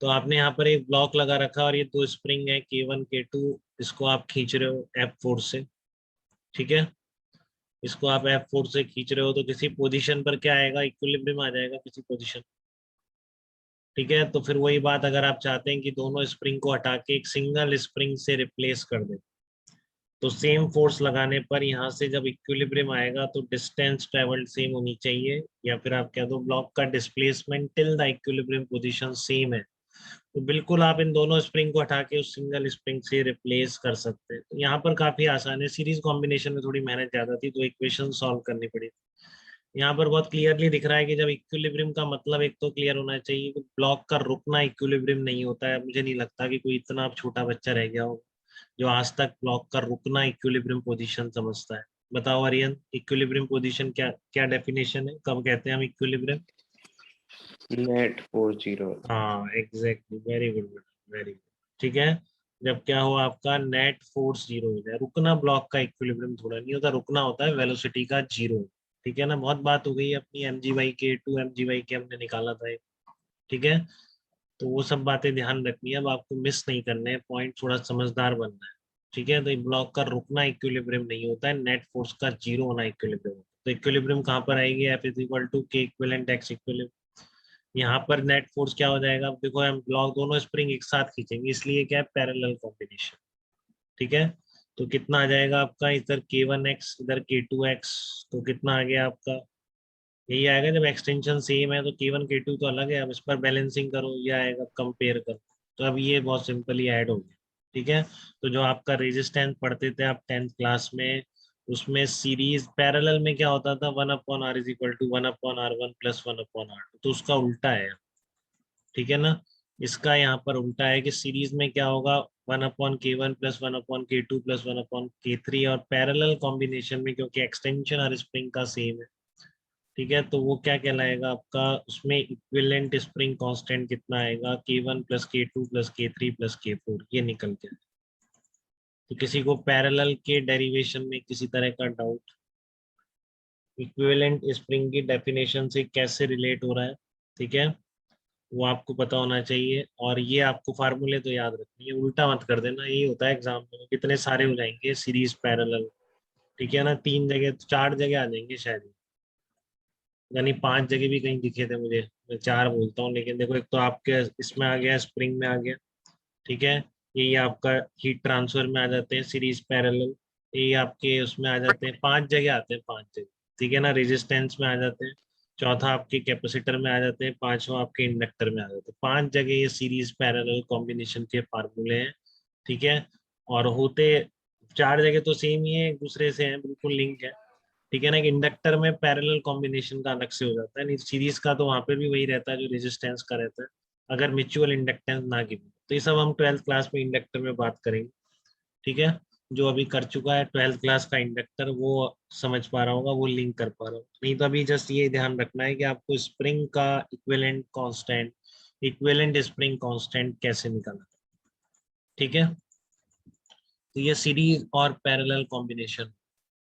तो आपने यहाँ पर एक ब्लॉक लगा रखा और ये दो स्प्रिंग है K1 K2, इसको आप खींच रहे हो F4 से। ठीक है, इसको आप F4 से खींच रहे हो तो किसी पोजीशन पर क्या आएगा, इक्विलिब्रियम आ जाएगा किसी पोजीशन। ठीक है, तो फिर वही बात, अगर आप चाहते हैं कि दोनों स्प्रिंग को हटा के एक सिंगल स्प्रिंग से रिप्लेस कर दे, तो सेम फोर्स लगाने पर यहाँ से जब इक्विलिब्रियम आएगा तो डिस्टेंस ट्रेवल्ड सेम होनी चाहिए, या फिर आप कह दो ब्लॉक का displacement till the equilibrium position same है। तो बिल्कुल आप इन दोनों स्प्रिंग को हटा के उस सिंगल स्प्रिंग से रिप्लेस कर सकते हैं। तो यहाँ पर काफी आसान है। सीरीज कॉम्बिनेशन में थोड़ी मेहनत ज्यादा थी, तो इक्वेशन सॉल्व करनी पड़ी। यहाँ पर बहुत क्लियरली दिख रहा है कि जब इक्विलिब्रियम का मतलब एक तो क्लियर होना चाहिए कि ब्लॉक का रुकना इक्विलिब्रियम नहीं होता है। मुझे नहीं लगता कि कोई इतना छोटा बच्चा रह गया हो जो आज तक ब्लॉक का रुकना इक्विलिब्रियम पोजीशन समझता है। बताओ आर्यन, इक्विलिब्रियम पोजीशन क्या क्या डेफिनेशन है, कब कहते हैं हम इक्विलिब्रियम? Net force zero. हाँ exactly, very good, very good. ठीक है, जब क्या हो आपका नेट फोर्स जीरो हो जाए। रुकना ब्लॉक का इक्विलिब्रियम थोड़ा नहीं होता, रुकना होता है वेलोसिटी का जीरो। ठीक है ना, बहुत बात हो गई है अपनी mg/k 2 mg/k हमने निकाला था एक। ठीक है, तो वो सब बातें ध्यान रखनी है, अब आपको मिस नहीं करने हैं पॉइंट, थोड़ा समझदार बनना है। ठीक है, तो ये ब्लॉक का रुकना इक्विलिब्रियम नहीं होता है, नेट फोर्स का जीरो होना इक्विलिब्रियम होता है। तो इक्विलिब्रियम कहाँ पर आएगी, F = K equivalent X equilibrium. यहाँ पर नेट फोर्स क्या हो जाएगा, अब देखो हम ब्लॉक दोनों स्प्रिंग एक साथ खींचेंगे, इसलिए क्या है, पैरेलल कॉम्बिनेशन। ठीक है, तो कितना आ जाएगा आपका, इधर K1X इधर K2X, तो कितना आ गया आपका, यही आएगा। जब एक्सटेंशन सेम है तो K1 K2 तो अलग है, अब इस पर बैलेंसिंग करो, ये आएगा, कंपेयर करो, तो अब ये बहुत सिंपली ऐड हो गया। ठीक है, तो जो आपका रेजिस्टेंस पढ़ते थे आप 10th क्लास में, उसमें सीरीज पैरेलल में क्या होता था, 1/R = 1/R1 + 1/R2, तो उसका उल्टा है। ठीक है ना, इसका यहाँ पर उल्टा है कि सीरीज में क्या होगा, 1/K1 + 1/K2 + 1/K3, और पैरेलल कॉम्बिनेशन में क्योंकि एक्सटेंशन और स्प्रिंग का सेम है। ठीक है, तो वो क्या कहलाएगा आपका, उसमें इक्विवेलेंट स्प्रिंग कांस्टेंट कितना आएगा, K1 + K2 + K3 + K4, ये निकल के आए। तो किसी को पैरेलल के डेरिवेशन में किसी तरह का डाउट, इक्विवेलेंट स्प्रिंग की डेफिनेशन से कैसे रिलेट हो रहा है, ठीक है, वो आपको पता होना चाहिए। और ये आपको फार्मूले तो याद रखनी है, उल्टा मत कर देना, यही होता है एग्जाम में, कितने सारे हो जाएंगे सीरीज पैरेलल। ठीक है ना, 3 जगह 4 जगह आ जाएंगे शायद, यानी 5 जगह भी कहीं दिखे थे मुझे, मैं 4 बोलता हूँ, लेकिन देखो एक तो आपके इसमें आ गया, स्प्रिंग में आ गया। ठीक है, यही आपका हीट ट्रांसफर में आ जाते हैं सीरीज पैरेलल, यही आपके उसमें आ जाते हैं, 5 जगह आते हैं, 5 जगह। ठीक है ना, रेजिस्टेंस में आ जाते हैं, चौथा आपके कैपेसिटर में आ जाते हैं, पांचवा आपके इंडक्टर में आ जाते हैं। 5 जगह ये सीरीज पैरेलल कॉम्बिनेशन के फार्मूले हैं। ठीक है, और होते 4 जगह तो सेम ही है, एक दूसरे से हैं, बिल्कुल लिंक है। ठीक है ना, कि इंडक्टर में पैरेलल कॉम्बिनेशन का अलग से हो जाता है, नहीं सीरीज का तो वहां पे भी वही रहता है जो रेजिस्टेंस का रहता है, अगर म्यूचुअल इंडक्टेंस ना गिवे। तो ये सब हम 12th क्लास में इंडक्टर में बात करेंगे। ठीक है, जो अभी कर चुका है 12th क्लास का इंडक्टर वो समझ पा रहा होगा, वो लिंक कर पा रहा होगा, नहीं तो अभी जस्ट ये ध्यान रखना है कि आपको स्प्रिंग का equivalent constant, equivalent spring constant कैसे निकालना है। ठीक है, तो ये सीरीज और पैरेलल कॉम्बिनेशन।